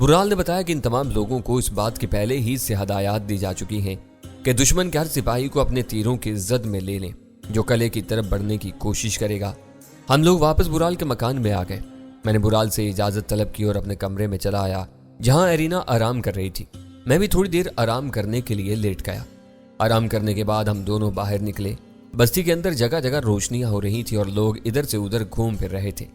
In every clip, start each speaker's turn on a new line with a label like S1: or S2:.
S1: برال نے بتایا کہ ان تمام لوگوں کو اس بات کی پہلے ہی سے ہدایات دی جا چکی ہیں کہ دشمن کے ہر سپاہی کو اپنے تیروں کی زد میں لے لیں جو قلعے کی طرف بڑھنے کی کوشش کرے گا۔ ہم لوگ واپس برال کے مکان میں آ گئے۔ میں نے برال سے اجازت طلب کی اور اپنے کمرے میں چلا آیا جہاں ایرینا آرام کر رہی تھی۔ میں بھی تھوڑی دیر آرام کرنے کے لیے لیٹ گیا۔ آرام کرنے کے بعد ہم دونوں باہر نکلے۔ بستی کے اندر جگہ جگہ روشنیاں ہو رہی تھی اور لوگ ادھر سے ادھر گھوم پھر رہے تھے۔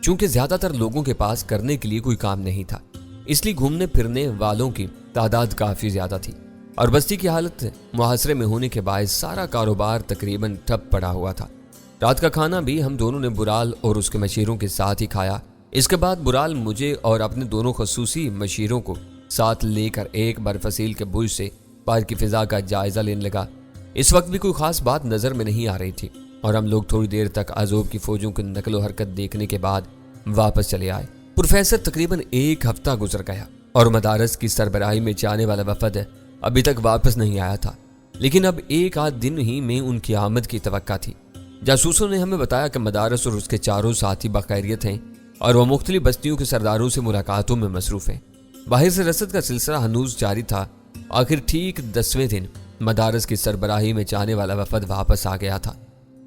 S1: چونکہ زیادہ تر لوگوں کے پاس کرنے کے لیے کوئی کام نہیں تھا، اس لیے گھومنے پھرنے والوں کی تعداد کافی زیادہ تھی اور بستی کی حالت محاصرے میں ہونے کے باعث سارا کاروبار تقریباً ٹھپ پڑا ہوا تھا۔ رات کا کھانا بھی ہم دونوں نے برال اور اس کے مشیروں کے ساتھ ہی کھایا۔ اس کے بعد برال مجھے اور اپنے دونوں خصوصی مشیروں کو ساتھ لے کر ایک برفصیل کے برج سے باہر کی فضا کا جائزہ لینے لگا۔ اس وقت بھی کوئی خاص بات نظر میں نہیں آ رہی تھی اور ہم لوگ تھوڑی دیر تک عذوب کی فوجوں کی نقل و حرکت دیکھنے کے بعد واپس چلے آئے۔ پروفیسر تقریباً ایک ہفتہ گزر گیا اور مدارس کی سربراہی میں جانے والا وفد ابھی تک واپس نہیں آیا تھا، لیکن اب ایک آدھ دن ہی میں ان کی آمد کی توقع تھی۔ جاسوسوں نے ہمیں بتایا کہ مدارس اور اس کے چاروں ساتھی بخیریت ہیں اور وہ مختلف بستیوں کے سرداروں سے ملاقاتوں میں مصروف ہیں۔ باہر سے رسد کا سلسلہ ہنوز جاری تھا۔ آخر ٹھیک 10ویں دن مدارس کی سربراہی میں جانے والا وفد واپس آ گیا تھا۔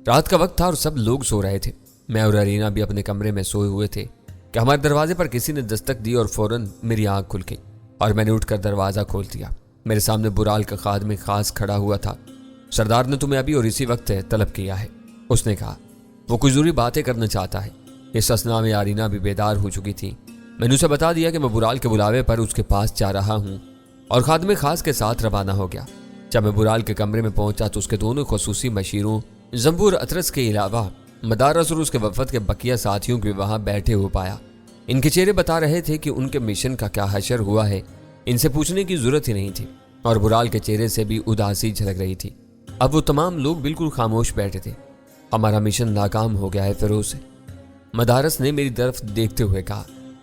S1: رات کا وقت تھا اور سب لوگ سو رہے تھے۔ میں اور ارینا بھی اپنے کمرے میں سوئے ہوئے تھے کہ ہمارے دروازے پر کسی نے دستک دی اور فوراً میری آنکھ کھل گئی اور میں نے اٹھ کر دروازہ کھول دیا۔ میرے سامنے برال کا خادم خاص کھڑا ہوا تھا۔ سردار نے تمہیں ابھی اور اسی وقت طلب کیا ہے، اس نے کہا۔ وہ کچھ ضروری باتیں کرنا چاہتا ہے۔ اس اثنا میں ارینا بھی بیدار ہو چکی تھی۔ میں نے اسے بتا دیا کہ میں برال کے بلاوے پر اس کے پاس جا رہا ہوں اور خادم خاص کے ساتھ روانہ ہو گیا۔ جب میں برال کے کمرے میں پہنچا تو اس کے دونوں خصوصی مشیروں زنبور اطرس کے علاوہ مدارس اور اس کے وفد کے بقیہ ساتھیوں کو وہاں بیٹھے ہو پایا۔ ان کے چہرے بتا رہے تھے کہ ان کے مشن کا کیا حشر ہوا ہے۔ ان سے پوچھنے کی ضرورت ہی نہیں تھی اور برال کے چہرے سے بھی اداسی جھلک رہی تھی۔ اب وہ تمام لوگ بالکل خاموش بیٹھے تھے۔ ہمارا مشن ناکام ہو گیا ہے فیروز، مدارس نے میری طرف دیکھتے ہوئے کہا۔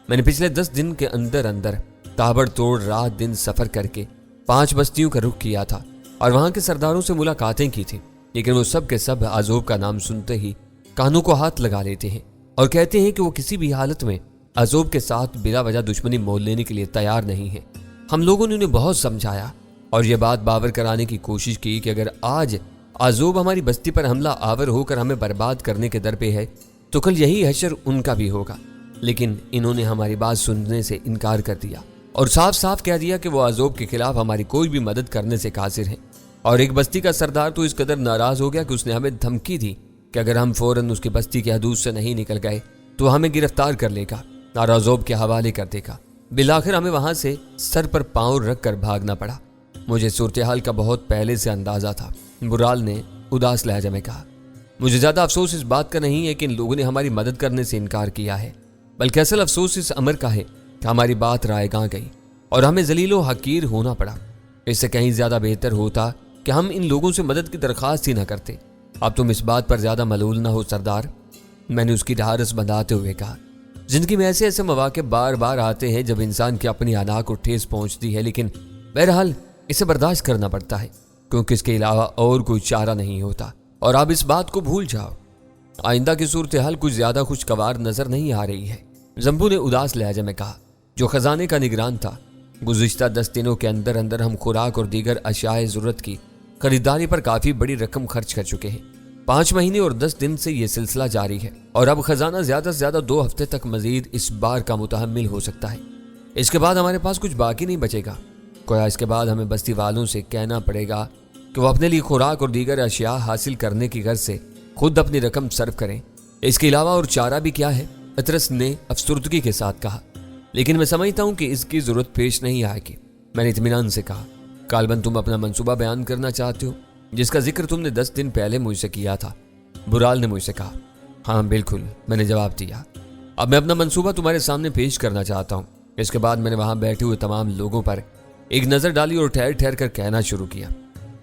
S1: میں نے پچھلے 10 دن کے اندر تابڑ توڑ رات دن سفر کر کے 5 بستیوں کا رخ کیا تھا اور وہاں کے سرداروں سے ملاقاتیں کی تھی، لیکن وہ سب کے سب عذوب کا نام سنتے ہی کانوں کو ہاتھ لگا لیتے ہیں اور کہتے ہیں کہ وہ کسی بھی حالت میں عذوب کے ساتھ بلا وجہ دشمنی مول لینے کے لیے تیار نہیں ہے۔ ہم لوگوں نے انہیں بہت سمجھایا اور یہ بات باور کرانے کی کوشش کی کہ اگر آج عذوب ہماری بستی پر حملہ آور ہو کر ہمیں برباد کرنے کے در پہ ہے تو کل یہی حشر ان کا بھی ہوگا، لیکن انہوں نے ہماری بات سننے سے انکار کر دیا اور صاف صاف کہہ دیا کہ وہ عذوب کے خلاف ہماری کوئی بھی مدد کرنے سے قاصر ہیں۔ اور ایک بستی کا سردار تو اس قدر ناراض ہو گیا کہ اس نے ہمیں دھمکی دی کہ اگر ہم فوراً اس کی بستی کی حدود سے نہیں نکل گئے تو ہمیں گرفتار کر لے گا اور عذوب کے حوالے کر دے گا۔ بالآخر ہمیں وہاں سے سر پر پاؤں رکھ کر بھاگنا پڑا۔ مجھے صورتحال کا بہت پہلے سے اندازہ تھا، برال نے اداس لہجے میں کہا۔ مجھے زیادہ افسوس اس بات کا نہیں ہے کہ ان لوگوں نے ہماری مدد کرنے سے انکار کیا ہے، بلکہ اصل افسوس اس امر کا ہے کہ ہماری بات رائے گاں گئی اور ہمیں ذلیل و حقیر ہونا پڑا۔ اس سے کہیں زیادہ بہتر ہوتا کہ ہم ان لوگوں سے مدد کی درخواست ہی نہ کرتے۔ اب تم اس بات پر زیادہ ملول نہ ہو سردار، میں نے اس کی ڈھارس بندھاتے ہوئے کہا۔ زندگی میں ایسے ایسے مواقع بار بار آتے ہیں جب انسان کی اپنی انا کو ٹھیس پہنچتی ہے، لیکن بہرحال اسے برداشت کرنا پڑتا ہے کیونکہ اس کے علاوہ اور کوئی چارہ نہیں ہوتا۔ اور اب اس بات کو بھول جاؤ، آئندہ کی صورتحال کچھ زیادہ خوشگوار نظر نہیں آ رہی ہے، زمبو نے اداس لہجے میں کہا، جو خزانے کا نگران تھا۔ گزشتہ 10 دنوں کے اندر ہم خوراک اور دیگر اشیاء ضرورت کی خریداری پر کافی بڑی رقم خرچ کر چکے ہیں۔ 5 مہینے اور 10 دن سے یہ سلسلہ جاری ہے اور اب خزانہ زیادہ سے زیادہ 2 ہفتے تک مزید اس بار کا متحمل ہو سکتا ہے۔ اس کے بعد ہمارے پاس کچھ باقی نہیں بچے گا۔ گویا اس کے بعد ہمیں بستی والوں سے کہنا پڑے گا کہ وہ اپنے لیے خوراک اور دیگر اشیاء حاصل کرنے کی غرض سے خود اپنی رقم صرف کریں۔ اس کے علاوہ اور چارہ بھی کیا ہے؟ اطرس نے افسردگی کے ساتھ کہا، لیکن میں سمجھتا ہوں کہ اس کی ضرورت پیش نہیں آئے گی۔ میں نے اطمینان سے کہا، غالباً تم اپنا منصوبہ بیان کرنا چاہتے ہو جس کا ذکر تم نے 10 دن پہلے مجھ سے کیا تھا۔ برال نے مجھ سے کہا۔ ہاں بالکل، میں نے جواب دیا۔ اب میں اپنا منصوبہ تمہارے سامنے پیش کرنا چاہتا ہوں۔ اس کے بعد میں نے وہاں بیٹھے ہوئے تمام لوگوں پر ایک نظر ڈالی اور ٹھہر ٹھہر کر کہنا شروع کیا۔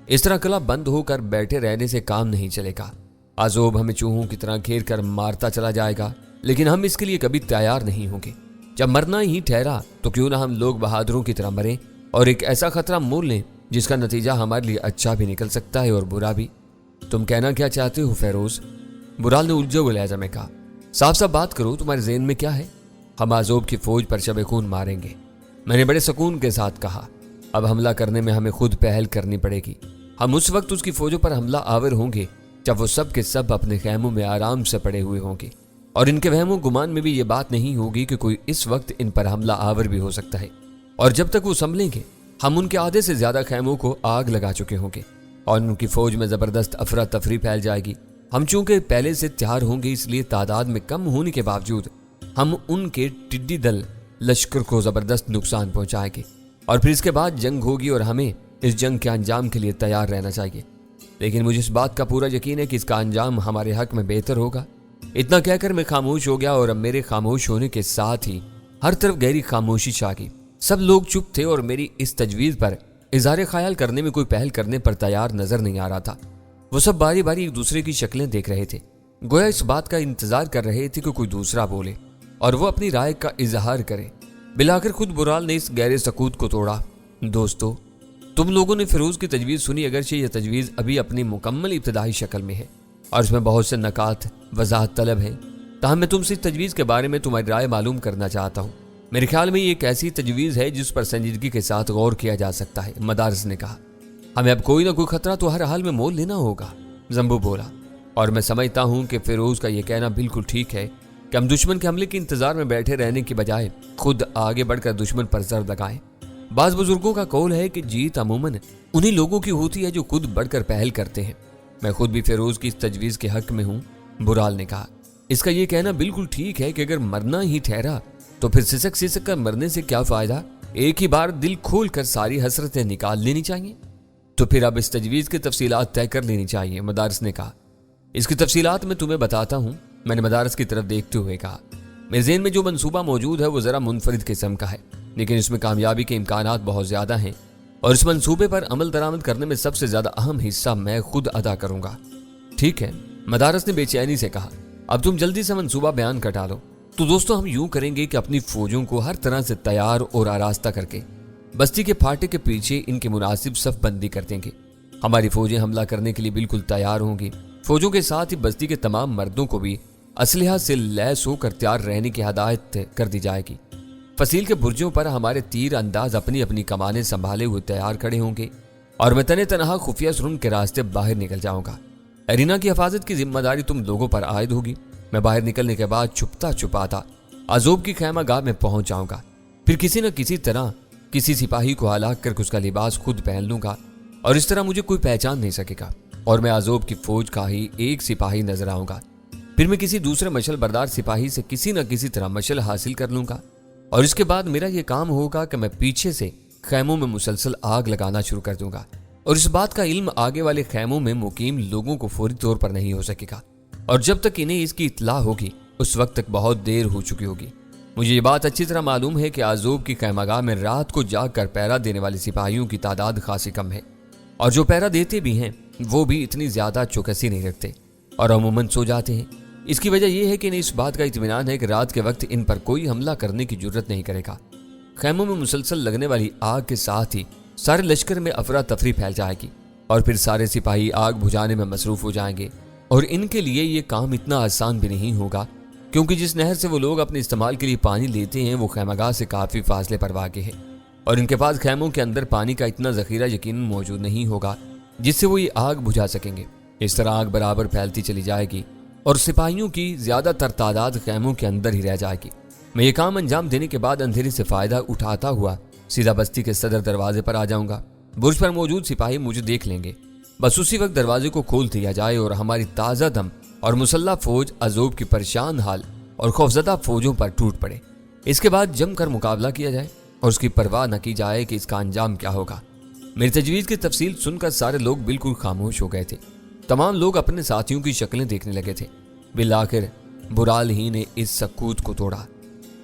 S1: اس طرح قلعہ بند ہو کر بیٹھے رہنے سے کام نہیں چلے گا۔ عذوب ہمیں چوہوں کی طرح گھیر کر مارتا چلا جائے گا، لیکن ہم اس کے لیے کبھی تیار نہیں ہوں گے۔ جب مرنا ہی ٹھہرا تو کیوں نہ ہم لوگ بہادروں کی طرح مریں اور ایک ایسا خطرہ مول لیں جس کا نتیجہ ہمارے لیے اچھا بھی نکل سکتا ہے اور برا بھی۔ تم کہنا کیا چاہتے ہو فیروز؟ برال نے الجھے ہوئے لہجے میں کہا۔ صاف صاف بات کرو، تمہارے ذہن میں کیا ہے؟ ہم عذوب کی فوج پر شب خون ماریں گے، میں نے بڑے سکون کے ساتھ کہا، اب حملہ کرنے میں ہمیں خود پہل کرنی پڑے گی۔ ہم اس وقت اس کی فوجوں پر حملہ آور ہوں گے جب وہ سب کے سب اپنے خیموں میں آرام سے پڑے ہوئے ہوں گے، اور ان کے وہم و گمان میں بھی یہ بات نہیں ہوگی کہ کوئی اس وقت ان پر حملہ آور بھی ہو سکتا ہے، اور جب تک وہ سنبھلیں گے ہم ان کے آدھے سے زیادہ خیموں کو آگ لگا چکے ہوں گے اور ان کی فوج میں زبردست افراتفری پھیل جائے گی۔ ہم چونکہ پہلے سے تیار ہوں گے، اس لیے تعداد میں کم ہونے کے باوجود ہم ان کے ٹڈی دل لشکر کو زبردست نقصان پہنچائیں گے، اور پھر اس کے بعد جنگ ہوگی اور ہمیں اس جنگ کے انجام کے لیے تیار رہنا چاہیے۔ لیکن مجھے اس بات کا پورا یقین ہے کہ اس کا انجام ہمارے حق میں بہتر ہوگا۔ اتنا کہہ کر میں خاموش ہو گیا، اور اب میرے خاموش ہونے کے ساتھ ہی ہر طرف گہری خاموشی چھا گئی۔ سب لوگ چپ تھے اور میری اس تجویز پر اظہار خیال کرنے میں کوئی پہل کرنے پر تیار نظر نہیں آ رہا تھا۔ وہ سب باری باری ایک دوسرے کی شکلیں دیکھ رہے تھے، گویا اس بات کا انتظار کر رہے تھے کہ کوئی دوسرا بولے اور وہ اپنی رائے کا اظہار کرے۔ بلاخر خود برال نے اس گہرے سکوت کو توڑا۔ دوستو، تم لوگوں نے فیروز کی تجویز سنی، اگرچہ یہ تجویز ابھی اپنی مکمل ابتدائی شکل میں ہے اور اس میں بہت سے نکات وضاحت طلب ہیں، تاہم میں تم سے اس تجویز کے بارے میں تمہاری رائے معلوم کرنا چاہتا ہوں۔ میرے خیال میں یہ ایک ایسی تجویز ہے جس پر سنجیدگی کے ساتھ غور کیا جا سکتا ہے، مدارس نے کہا۔ ہمیں اب کوئی نہ کوئی خطرہ تو ہر حال میں مول لینا ہوگا، زمبو بولا، اور میں سمجھتا ہوں کہ فیروز کا یہ کہنا بالکل ٹھیک ہے کہ ہم دشمن کے حملے کے انتظار میں بیٹھے رہنے کی بجائے خود آگے بڑھ کر دشمن پر ضرب لگائیں۔ بعض بزرگوں کا قول ہے کہ جیت عموماً انہی لوگوں کی ہوتی ہے جو خود بڑھ کر پہل کرتے ہیں۔ میں خود بھی فیروز کی اس تجویز کے حق میں ہوں، برال نے کہا۔ اس کا یہ کہنا بالکل ٹھیک ہے کہ اگر مرنا ہی ٹھہرا تو پھر سسک کر مرنے سے کیا فائدہ، ایک ہی بار دل کھول کر ساری حسرتیں نکال لینی چاہیے۔ تو پھر اب اس تجویز کی تفصیلات طے کر لینی چاہیے، مدارس نے کہا۔ اس کی تفصیلات میں تمہیں بتاتا ہوں، میں نے مدارس کی طرف دیکھتے ہوئے کہا۔ میرے ذہن میں جو منصوبہ موجود ہے وہ ذرا منفرد قسم کا ہے، لیکن اس میں کامیابی کے امکانات بہت زیادہ ہیں، اور اس منصوبے پر عمل درآمد کرنے میں سب سے زیادہ اہم حصہ میں خود ادا کروں گا۔ ٹھیک ہے، مدارس نے بے چینی سے کہا، اب تم جلدی سے منصوبہ بیان کر ڈالو۔ تو دوستو، ہم یوں کریں گے کہ اپنی فوجوں کو ہر طرح سے تیار اور آراستہ کر کے بستی کے پھاٹے کے پیچھے ان کے مناسب صف بندی کر دیں گے۔ ہماری فوجیں حملہ کرنے کے لیے بالکل تیار ہوں گی۔ فوجوں کے ساتھ ہی بستی کے تمام مردوں کو بھی اسلحہ سے لیس ہو کر تیار رہنے کی ہدایت کر دی جائے گی۔ فصیل کے برجوں پر ہمارے تیر انداز اپنی اپنی کمانیں سنبھالے ہوئے تیار کھڑے ہوں گے، اور میں تنہا خفیہ سرنگ کے راستے باہر نکل جاؤں گا۔ ارینا کی حفاظت کی ذمہ داری تم لوگوں پر عائد ہوگی۔ میں باہر نکلنے کے بعد چھپتا چھپاتا عزوب کی خیمہ گاہ میں پہنچ جاؤں گا، پھر کسی نہ کسی طرح کسی سپاہی کو ہلاک کر اس کا لباس خود پہن لوں گا، اور اس طرح مجھے کوئی پہچان نہیں سکے گا، اور میں عزوب کی فوج کا ہی ایک سپاہی نظر آؤں گا۔ پھر میں کسی دوسرے مشل بردار سپاہی سے کسی نہ کسی طرح مشل حاصل کر لوں گا، اور اس کے بعد میرا یہ کام ہوگا کہ میں پیچھے سے خیموں میں مسلسل آگ لگانا شروع کر دوں گا، اور اس بات کا علم آگے والے خیموں میں مقیم لوگوں کو فوری طور پر نہیں ہو سکے گا، اور جب تک انہیں اس کی اطلاع ہوگی اس وقت تک بہت دیر ہو چکی ہوگی۔ مجھے یہ بات اچھی طرح معلوم ہے کہ عزوب کی خیمہ گاہ میں رات کو جاگ کر پہرا دینے والے سپاہیوں کی تعداد خاصی کم ہے، اور جو پہرا دیتے بھی ہیں وہ بھی اتنی زیادہ چوکسی نہیں رکھتے اور عموماً سو جاتے ہیں۔ اس کی وجہ یہ ہے کہ انہیں اس بات کا اطمینان ہے کہ رات کے وقت ان پر کوئی حملہ کرنے کی جرت نہیں کرے گا۔ خیموں میں مسلسل لگنے والی آگ کے ساتھ ہی سارے لشکر میں افراتفری پھیل جائے گی، اور پھر سارے سپاہی آگ بجھانے میں مصروف ہو جائیں گے، اور ان کے لیے یہ کام اتنا آسان بھی نہیں ہوگا، کیونکہ جس نہر سے وہ لوگ اپنے استعمال کے لیے پانی لیتے ہیں وہ خیمہ گاہ سے کافی فاصلے پر واقع ہے، اور ان کے پاس خیموں کے اندر پانی کا اتنا ذخیرہ یقیناً موجود نہیں ہوگا جس سے وہ یہ آگ بجھا سکیں گے۔ اس طرح آگ برابر پھیلتی چلی جائے گی اور سپاہیوں کی زیادہ تر تعداد خیموں کے اندر ہی رہ جائے گی۔ میں یہ کام انجام دینے کے بعد اندھیرے سے فائدہ اٹھاتا ہوا سیدھا بستی کے صدر دروازے پر آ جاؤں گا۔ برج پر موجود سپاہی مجھے دیکھ لیں گے، بس اسی وقت دروازے کو کھول دیا جائے اور ہماری تازہ دم اور مسلح فوج عزوب کی پریشان حال اور خوفزدہ فوجوں پر ٹوٹ پڑے۔ اس کے بعد جم کر مقابلہ کیا جائے اور اس کی پرواہ نہ کی جائے کہ اس کا انجام کیا ہوگا۔ میری تجویز کی تفصیل سن کر سارے لوگ بالکل خاموش ہو گئے تھے۔ تمام لوگ اپنے ساتھیوں کی شکلیں دیکھنے لگے تھے۔ بالآخر برال ہی نے اس سکوت کو توڑا۔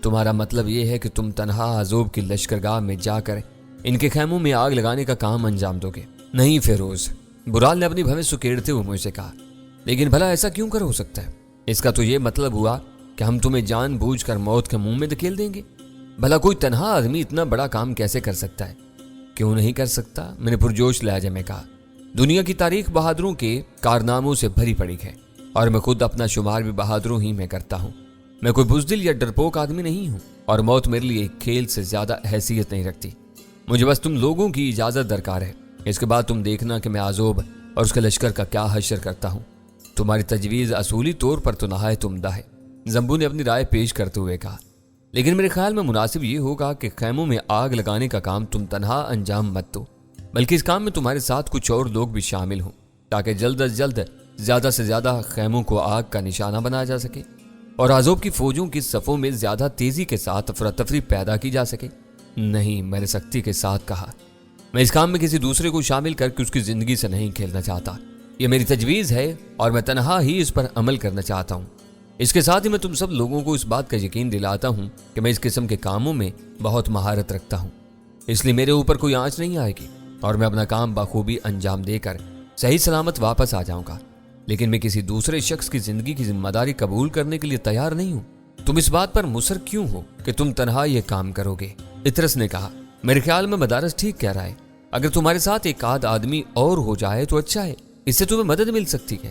S1: تمہارا مطلب یہ ہے کہ تم تنہا عزوب کی لشکرگاہ میں جا کر ان کے خیموں میں آگ لگانے کا کام انجام دو گے؟ نہیں فیروز، برال نے اپنی بھویں سکیڑتے ہوئے مجھ سے کہا۔ لیکن بھلا ایسا کیوں کر ہو سکتا ہے؟ اس کا تو یہ مطلب ہوا کہ ہم تمہیں جان بوجھ کر موت کے منہ میں دھکیل دیں گے؟ بھلا کوئی تنہا آدمی اتنا بڑا کام کیسے کر سکتا ہے؟ کیوں نہیں کر سکتا؟ میں نے پرجوش لہجے میں کہا۔ دنیا کی تاریخ بہادروں کے کارناموں سے بھری پڑی ہے، اور میں خود اپنا شمار بھی بہادروں ہی میں کرتا ہوں۔ میں کوئی بزدل یا ڈرپوک آدمی نہیں ہوں۔ اور موت میرے لیے ایک کھیل سے زیادہ حیثیت نہیں رکھتی۔ مجھے بس تم لوگوں کی اجازت درکار ہے، اس کے بعد تم دیکھنا کہ میں عذوب اور اس کے لشکر کا کیا حشر کرتا ہوں۔ تمہاری تجویز اصولی طور پر تو نہایت عمدہ ہے، زمبو نے اپنی رائے پیش کرتے ہوئے کہا، لیکن میرے خیال میں مناسب یہ ہوگا کہ خیموں میں آگ لگانے کا کام تم تنہا انجام مت دو، بلکہ اس کام میں تمہارے ساتھ کچھ اور لوگ بھی شامل ہوں، تاکہ جلد از جلد زیادہ سے زیادہ خیموں کو آگ کا نشانہ بنایا جا سکے اور عذوب کی فوجوں کی صفوں میں زیادہ تیزی کے ساتھ افراتفری پیدا کی جا سکے۔ نہیں، میں نے سختی کے ساتھ کہا، میں اس کام میں کسی دوسرے کو شامل کر کے اس کی زندگی سے نہیں کھیلنا چاہتا۔ یہ میری تجویز ہے اور میں تنہا ہی اس پر عمل کرنا چاہتا ہوں۔ اس کے ساتھ ہی میں تم سب لوگوں کو اس بات کا یقین دلاتا ہوں کہ میں اس قسم کے کاموں میں بہت مہارت رکھتا ہوں، اس لیے میرے اوپر کوئی آنچ نہیں آئے گی اور میں اپنا کام بخوبی انجام دے کر صحیح سلامت واپس آ جاؤں گا، لیکن میں کسی دوسرے شخص کی زندگی کی ذمہ داری قبول کرنے کے لیے تیار نہیں ہوں۔ تم اس بات پر مصر کیوں ہو کہ تم تنہا یہ کام کرو گے؟ اطرس نے کہا، میرے خیال میں مدارس ٹھیک کہہ رہا ہے، اگر تمہارے ساتھ ایک آدھ آدمی اور ہو جائے تو اچھا ہے، اس سے تمہیں مدد مل سکتی ہے،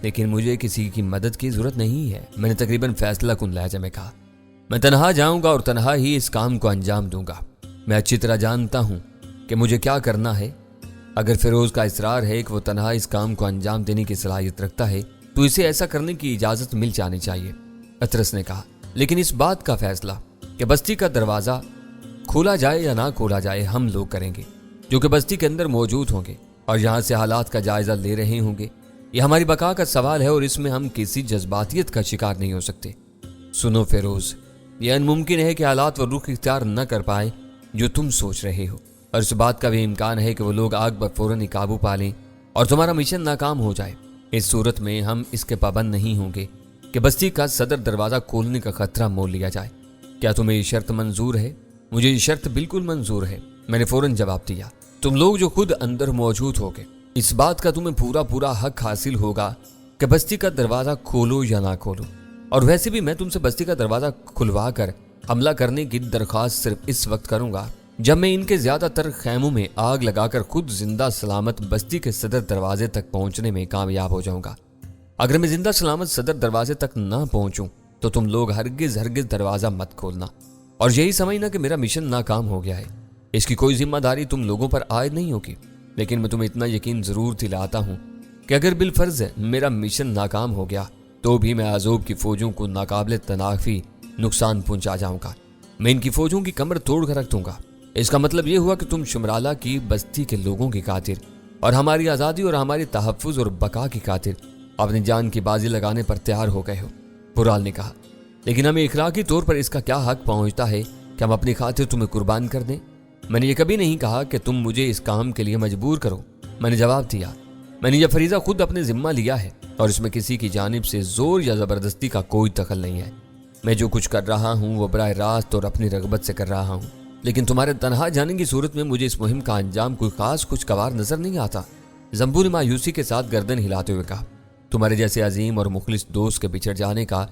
S1: لیکن مجھے کسی کی مدد کی ضرورت نہیں ہے۔ میں نے تقریباً فیصلہ کن لہجے میں کہا، میں تنہا جاؤں گا اور تنہا ہی اس کام کو انجام دوں گا۔ میں اچھی طرح جانتا ہوں کہ مجھے کیا کرنا ہے۔ اگر فیروز کا اصرار ہے کہ وہ تنہا اس کام کو انجام دینے کی صلاحیت رکھتا ہے تو اسے ایسا کرنے کی اجازت مل جانی چاہیے، اطرس نے کہا، لیکن اس بات کا فیصلہ کہ بستی کا دروازہ کھولا جائے یا نہ کھولا جائے ہم لوگ کریں گے، جو کہ بستی کے اندر موجود ہوں گے اور یہاں سے حالات کا جائزہ لے رہے ہوں گے۔ یہ ہماری بقا کا سوال ہے اور اس میں ہم کسی جذباتیت کا شکار نہیں ہو سکتے۔ سنو فیروز، یہ ناممکن ہے کہ حالات وہ رخ اختیار نہ کر پائیں جو تم سوچ رہے ہو، اور اس بات کا بھی امکان ہے کہ وہ لوگ آگ پر فوراً قابو پا لیں اور تمہارا مشن ناکام ہو جائے۔ اس صورت میں ہم اس کے پابند نہیں ہوں گے کہ بستی کا صدر دروازہ کھولنے کا خطرہ مول لیا جائے۔ کیا تمہیں یہ شرط منظور ہے؟ مجھے یہ شرط بالکل منظور ہے، میں نے فوراً جواب دیا۔ تم لوگ جو خود اندر موجود ہوگے، اس بات کا تمہیں پورا حق حاصل ہوگا کہ بستی کا دروازہ کھولو یا نہ کھولو، اور ویسے بھی میں تم سے بستی کا دروازہ کھلوا کر حملہ کرنے کی درخواست صرف اس وقت کروں گا جب میں ان کے زیادہ تر خیموں میں آگ لگا کر خود زندہ سلامت بستی کے صدر دروازے تک پہنچنے میں کامیاب ہو جاؤں گا۔ اگر میں زندہ سلامت صدر دروازے تک نہ پہنچوں تو تم لوگ ہرگز دروازہ مت کھولنا اور یہی سمجھنا کہ میرا مشن ناکام ہو گیا ہے۔ اس کی کوئی ذمہ داری تم لوگوں پر عائد نہیں ہوگی، لیکن میں تمہیں اتنا یقین ضرور دلاتا ہوں کہ اگر بالفرض میرا مشن ناکام ہو گیا تو بھی میں عذوب کی فوجوں کو ناقابل تنافی نقصان پہنچا جاؤں گا۔ میں ان کی فوجوں کی کمر توڑ کر رکھ دوں گا۔ اس کا مطلب یہ ہوا کہ تم شمرالہ کی بستی کے لوگوں کی خاطر اور ہماری آزادی اور ہماری تحفظ اور بقا کی خاطر اپنی جان کی بازی لگانے پر تیار ہو گئے ہو، برال نے کہا، لیکن ہمیں اخلاقی طور پر اس کا کیا حق پہنچتا ہے کہ ہم اپنی خاطر تمہیں قربان کر دیں؟ میں نے یہ کبھی نہیں کہا کہ تم مجھے اس کام کے لیے مجبور کرو، میں نے جواب دیا۔ میں نے یہ فریضہ خود اپنے ذمہ لیا ہے اور اس میں کسی کی جانب سے زور یا زبردستی کا کوئی دخل نہیں ہے۔ میں جو کچھ کر رہا ہوں وہ براہ راست اور اپنی رغبت سے کر رہا ہوں، لیکن تمہارے تنہا جانے کی صورت میں مجھے اس مہم کا انجام کوئی خاص خوشگوار نظر نہیں آتا۔ زمبو نے مایوسی کے ساتھ گردن ہلاتے ہوئے کہا، تمہارے جیسے عظیم اور مخلص دوست کے بچھڑ جانے کا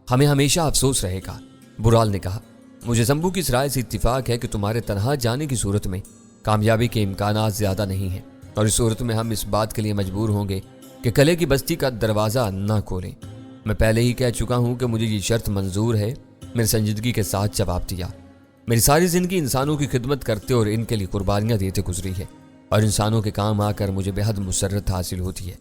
S1: ہمیں ہمیشہ افسوس رہے گا، برال نے کہا۔ مجھے زمبو کی اس رائے سے اتفاق ہے کہ تمہارے تنہا جانے کی صورت میں کامیابی کے امکانات زیادہ نہیں ہیں، اور اس صورت میں ہم اس بات کے لیے مجبور ہوں گے کہ قلعے کی بستی کا دروازہ نہ کھولیں۔ میں پہلے ہی کہہ چکا ہوں کہ مجھے یہ شرط منظور ہے، میں نے سنجیدگی کے ساتھ جواب دیا۔ میری ساری زندگی انسانوں کی خدمت کرتے اور ان کے لیے قربانیاں دیتے گزری ہے، اور انسانوں کے کام آ کر مجھے بے حد مسرت حاصل ہوتی ہے۔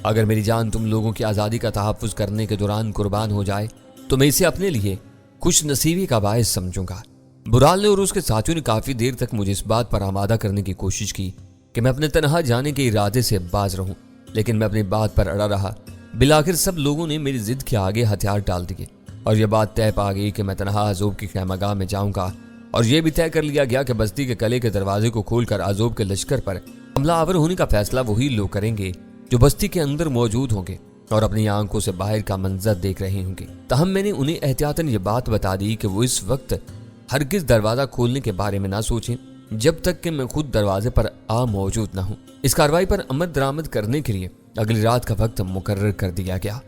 S1: اگر میری جان تم لوگوں کی آزادی کا تحفظ کرنے کے دوران قربان ہو جائے تو میں اسے اپنے لیے خوش نصیبی کا باعث سمجھوں گا۔ برال نے اور اس کے ساتھیوں نے کافی دیر تک مجھے اس بات پر آمادہ کرنے کی کوشش کی کہ میں اپنے تنہا جانے کے ارادے سے باز رہوں، لیکن میں اپنی بات پر اڑا رہا۔ بالآخر سب لوگوں نے میری ضد کے آگے ہتھیار ڈال دیے اور یہ بات طے پا گئی کہ میں تنہا عذوب کی خیمہ گاہ میں جاؤں گا، اور یہ بھی طے کر لیا گیا کہ بستی کے قلعے کے دروازے کو کھول کر عذوب کے لشکر پر حملہ آور ہونے کا فیصلہ وہی لوگ کریں گے جو بستی کے اندر موجود ہوں گے اور اپنی آنکھوں سے باہر کا منظر دیکھ رہے ہوں گے۔ تاہم میں نے انہیں احتیاطاً یہ بات بتا دی کہ وہ اس وقت ہرگز دروازہ کھولنے کے بارے میں نہ سوچیں جب تک کہ میں خود دروازے پر موجود نہ ہوں۔ اس کارروائی پر عمل درآمد کرنے کے لیے اگلی رات کا وقت مقرر کر دیا گیا۔